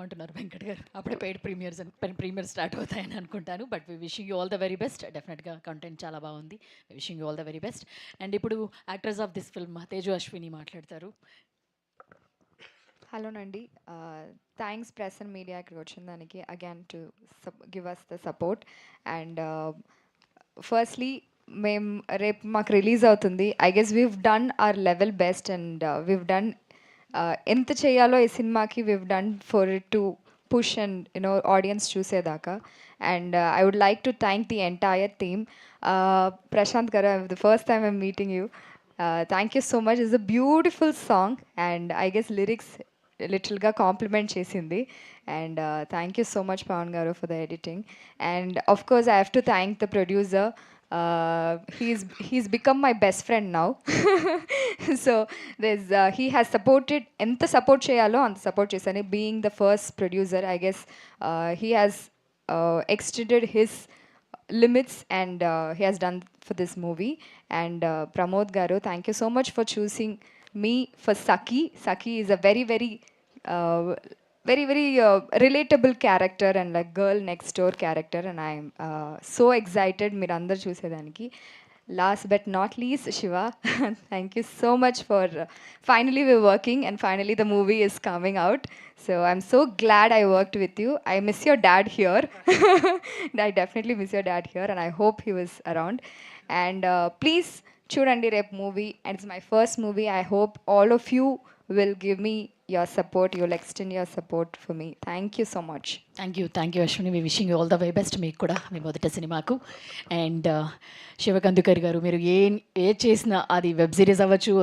రమ్మంటున్నారు వెంకట్ గారు. అప్పుడే ప్రీమియర్ స్టార్ట్ అవుతాయని అనుకుంటాను. But we wishing you all the very best. డెఫినెట్గా కంటెంట్ చాలా బాగుంది. Wishing you all the very best. And ఇప్పుడు actors of this film Teju Ashwini మాట్లాడతారు. హలో నండి, థ్యాంక్స్ ప్రెస్ అండ్ మీడియా ఇక్కడికి వచ్చిన దానికి again to give us the support. And firstly మేము రేపు మాకు రిలీజ్ అవుతుంది. I guess we've done our level best and we've done ఎంత చేయాలో ఈ సినిమాకి we've done for it to push and you know audience చూసేదాకా. And I would like to thank the entire team. Prashanth గారు, the first time I'm meeting you. Thank you so much. It's a beautiful song and I guess lyrics లిటిల్గా compliment చేసింది. And thank you so much Pavan గారు for the editing. And of course I have to thank the producer. He's become my best friend now. So he has supported ఎంత support చేయాలో అంత support చేశాను. Being the first producer, I guess he has extended his limits and he has done for this movie. And Pramod garu, thank you so much for choosing me for Saki is a very uh, very relatable character and like girl next door character, and I'm so excited మీరు అందరు చూసేదానికి. Last but not least, Shiva, thank you so much for finally we're working and finally the movie is coming out. So I'm so glad I worked with you. I miss your dad here. I definitely miss your dad here and I hope he was around. And please చూడండి రేపు movie, and it's my first movie. I hope all of you will give me your support, you'll extend your support for me. Thank you so much. Thank you Ashwini. Me wishing you all the very best మీకు కూడా మీ మొదటి సినిమాకు. And శివకందుకర్ గారు, మీరు ఏ చేసినా అది web series అవ్వచ్చు,